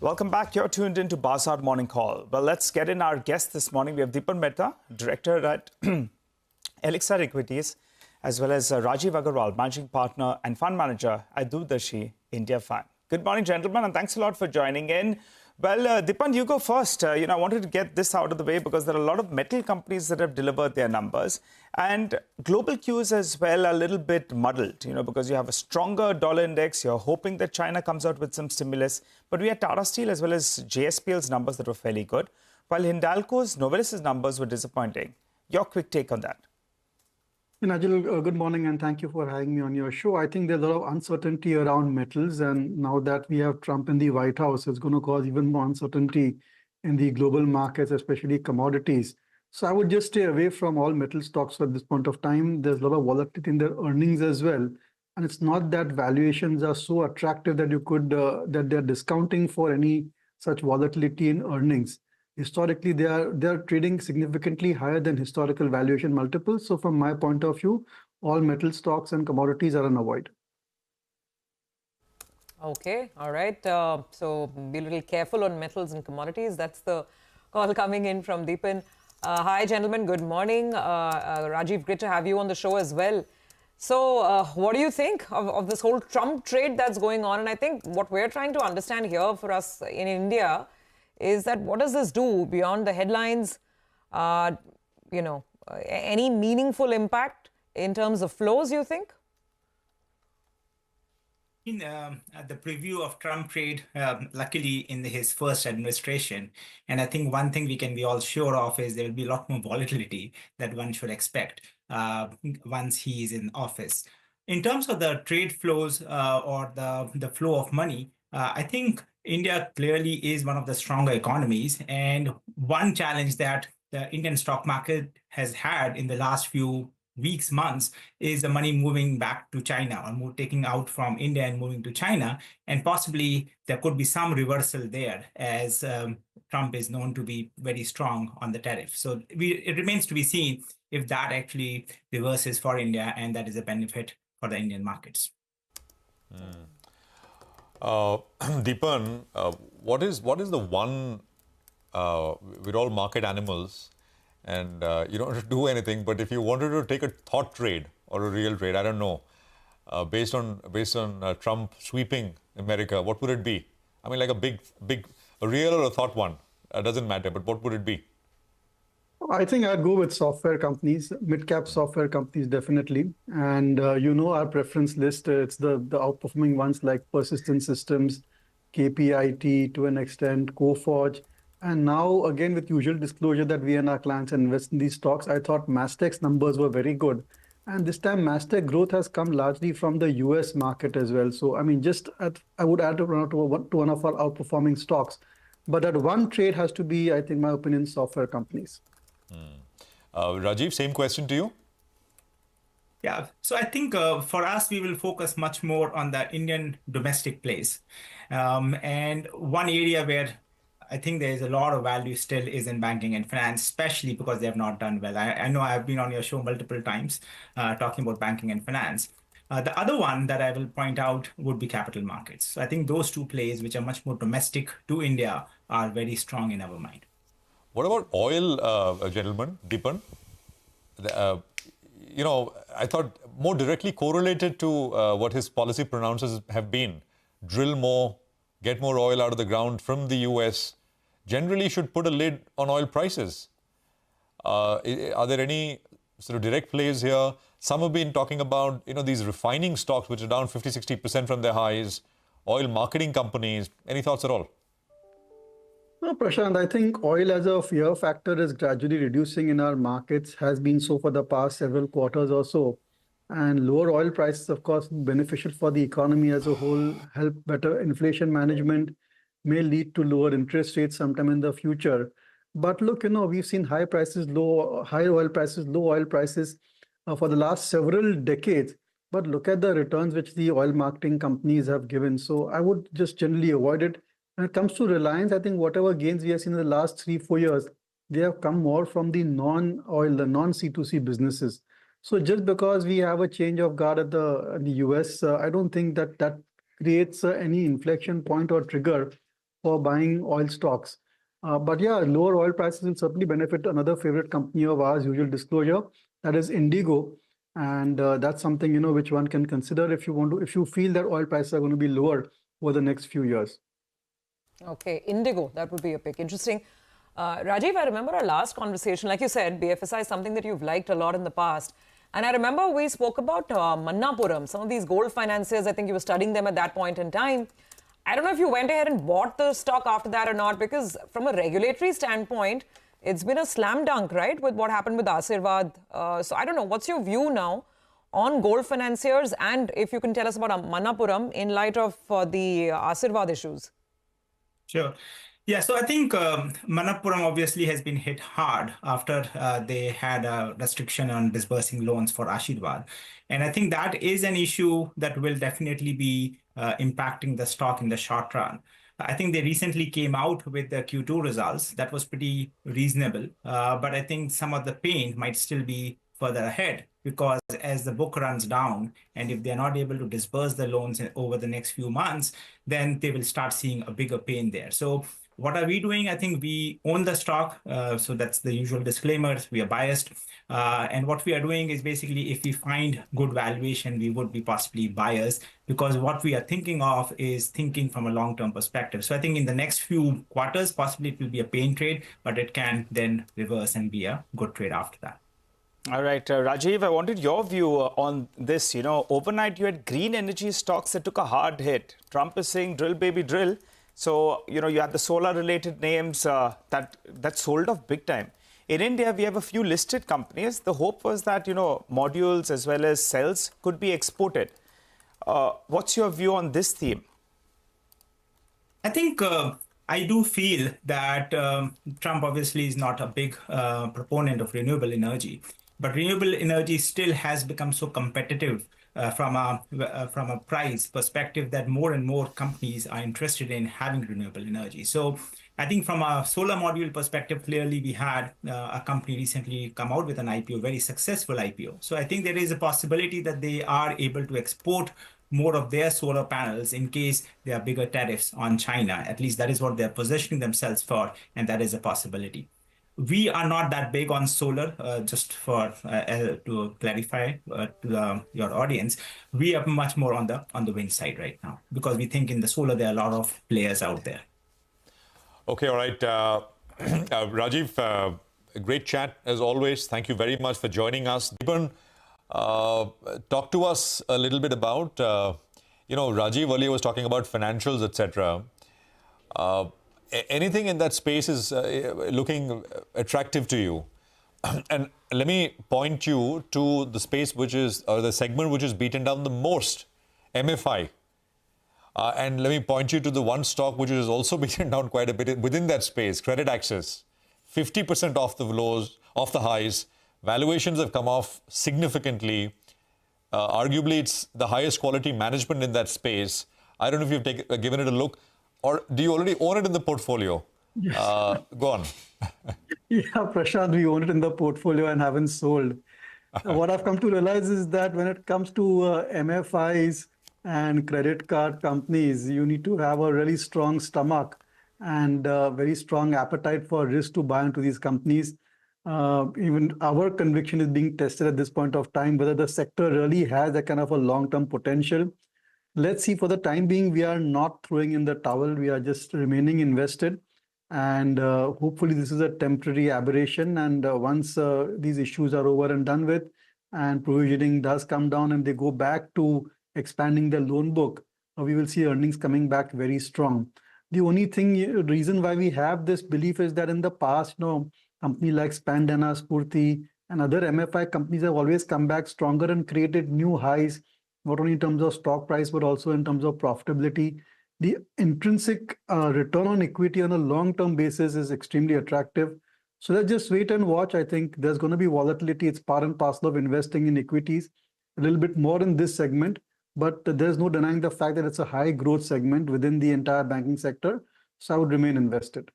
Welcome back. You're tuned into Bazaar Morning Call. Well, let's get in our guest this morning. We have Deepan Mehta, Director at Elixir Equities, as well as Rajeev Agrawal, Managing Partner and Fund Manager at DoorDarshi India Fund. Good morning, gentlemen, and thanks a lot for joining in. Well, Deepan, you go first. I wanted to get this out of the way because there are a lot of metal companies that have delivered their numbers. And global cues as well are a little bit muddled, because you have a stronger dollar index. You're hoping that China comes out with some stimulus. But we had Tata Steel as well as JSPL's numbers that were fairly good, while Hindalco's, Novelis's numbers were disappointing. Your quick take on that. Nigel, good morning and thank you for having me on your show. I think there's a lot of uncertainty around metals, and now that we have Trump in the White House, it's going to cause even more uncertainty in the global markets, especially commodities. So I would just stay away from all metal stocks at this point of time. There's a lot of volatility in their earnings as well. And it's not that valuations are so attractive that you could that they're discounting for any such volatility in earnings. Historically, they are trading significantly higher than historical valuation multiples. So from my point of view, all metal stocks and commodities are an avoid. Okay, all right. So be a little careful on metals and commodities. That's the call coming in from Deepan. Hi, gentlemen. Good morning. Rajeev, great to have you on the show as well. So what do you think of this whole Trump trade that's going on? And I think what we're trying to understand here for us in India is that what does this do beyond the headlines? Any meaningful impact in terms of flows, you think? In the preview of Trump trade, luckily in his first administration, and I think one thing we can be all sure of is there will be a lot more volatility that one should expect once he is in office. In terms of the trade flows or the flow of money, I think India clearly is one of the stronger economies. And one challenge that the Indian stock market has had in the last few weeks, months, is the money moving back to China or taking out from India and moving to China. And possibly there could be some reversal there as Trump is known to be very strong on the tariff. So it remains to be seen if that actually reverses for India, and that is a benefit for the Indian markets. Deepan, what is the one, we're all market animals, and you don't have to do anything, but if you wanted to take a thought trade or a real trade, I don't know, based on Trump sweeping America, what would it be? I mean, like a real or a thought one, doesn't matter, but what would it be? I think I'd go with software companies, mid-cap software companies, definitely. And our preference list, it's the outperforming ones like Persistent Systems, KPIT to an extent, Coforge. And now, again, with usual disclosure that we and our clients invest in these stocks, I thought Mastech's numbers were very good. And this time, Mastech growth has come largely from the US market as well. So, I mean, I would add to one of our outperforming stocks. But that one trade has to be, I think, my opinion, software companies. Rajeev, same question to you. Yeah, so I think for us, we will focus much more on the Indian domestic plays. And one area where I think there is a lot of value still is in banking and finance, especially because they have not done well. I know I've been on your show multiple times talking about banking and finance. The other one that I will point out would be capital markets. So I think those two plays, which are much more domestic to India, are very strong in our mind. What about oil, gentlemen, Deepan? I thought more directly correlated to what his policy pronouncements have been. Drill more, get more oil out of the ground from the US, generally should put a lid on oil prices. Are there any sort of direct plays here? Some have been talking about, these refining stocks, which are down 50, 60% from their highs, oil marketing companies. Any thoughts at all? No, Prashant, I think oil as a fear factor is gradually reducing in our markets, has been so for the past several quarters or so. And lower oil prices, of course, beneficial for the economy as a whole, help better inflation management, may lead to lower interest rates sometime in the future. But look, we've seen high oil prices, low oil prices for the last several decades. But look at the returns which the oil marketing companies have given. So I would just generally avoid it. When it comes to Reliance, I think whatever gains we have seen in the last 3-4 years, they have come more from the non-oil, the non-C2C businesses. So just because we have a change of guard at the US, I don't think that creates any inflection point or trigger for buying oil stocks. But yeah, lower oil prices will certainly benefit another favorite company of ours, usual disclosure, that is Indigo. And that's something, which one can consider if you feel that oil prices are going to be lower over the next few years. Okay, Indigo, that would be a pick. Interesting. Rajeev, I remember our last conversation. Like you said, BFSI is something that you've liked a lot in the past. And I remember we spoke about Manappuram, some of these gold financiers. I think you were studying them at that point in time. I don't know if you went ahead and bought the stock after that or not, because from a regulatory standpoint, it's been a slam dunk, right, with what happened with Asirvad. So I don't know, what's your view now on gold financiers, and if you can tell us about Manappuram in light of the Asirvad issues? Sure. Yeah, so I think Manappuram obviously has been hit hard after they had a restriction on disbursing loans for Asirvad. And I think that is an issue that will definitely be impacting the stock in the short run. I think they recently came out with the Q2 results. That was pretty reasonable. But I think some of the pain might still be further ahead, because as the book runs down, and if they're not able to disburse the loans over the next few months, then they will start seeing a bigger pain there. So what are we doing? I think we own the stock. So that's the usual disclaimers. We are biased. And what we are doing is basically, if we find good valuation, we would be possibly buyers, because what we are thinking of is thinking from a long-term perspective. So I think in the next few quarters, possibly it will be a pain trade, but it can then reverse and be a good trade after that. All right, Rajeev, I wanted your view on this. Overnight you had green energy stocks that took a hard hit. Trump is saying drill, baby, drill. So, you had the solar-related names that sold off big time. In India, we have a few listed companies. The hope was that, modules as well as cells could be exported. What's your view on this theme? I think I do feel that Trump obviously is not a big proponent of renewable energy, but renewable energy still has become so competitive from a price perspective that more and more companies are interested in having renewable energy. So I think from a solar module perspective, clearly we had a company recently come out with an IPO, very successful IPO. So I think there is a possibility that they are able to export more of their solar panels in case there are bigger tariffs on China. At least that is what they're positioning themselves for, and that is a possibility. We are not that big on solar, just for to clarify to your audience. We are much more on the wind side right now, because we think in the solar there are a lot of players out there. Okay, all right. Rajeev, a great chat as always. Thank you very much for joining us. Deepan, talk to us a little bit about, Rajeev earlier was talking about financials, etc. Anything in that space is looking attractive to you. And let me point you to the space or the segment which is beaten down the most, MFI. And let me point you to the one stock which is also beaten down quite a bit within that space, Credit Access. 50% off the lows, off the highs. Valuations have come off significantly. Arguably, it's the highest quality management in that space. I don't know if you've given it a look. Or do you already own it in the portfolio? Yes. Go on. Yeah, Prashant, we own it in the portfolio and haven't sold. What I've come to realize is that when it comes to MFIs and credit card companies, you need to have a really strong stomach and very strong appetite for risk to buy into these companies. Even our conviction is being tested at this point of time, whether the sector really has a kind of a long-term potential. Let's see. For the time being, we are not throwing in the towel. We are just remaining invested. And hopefully this is a temporary aberration. And once these issues are over and done with, and provisioning does come down and they go back to expanding the loan book, we will see earnings coming back very strong. The only reason why we have this belief is that in the past, companies like Spandana, Spurti, and other MFI companies have always come back stronger and created new highs, not only in terms of stock price, but also in terms of profitability. The intrinsic return on equity on a long-term basis is extremely attractive. So let's just wait and watch. I think there's going to be volatility. It's part and parcel of investing in equities, a little bit more in this segment, but there's no denying the fact that it's a high growth segment within the entire banking sector. So I would remain invested.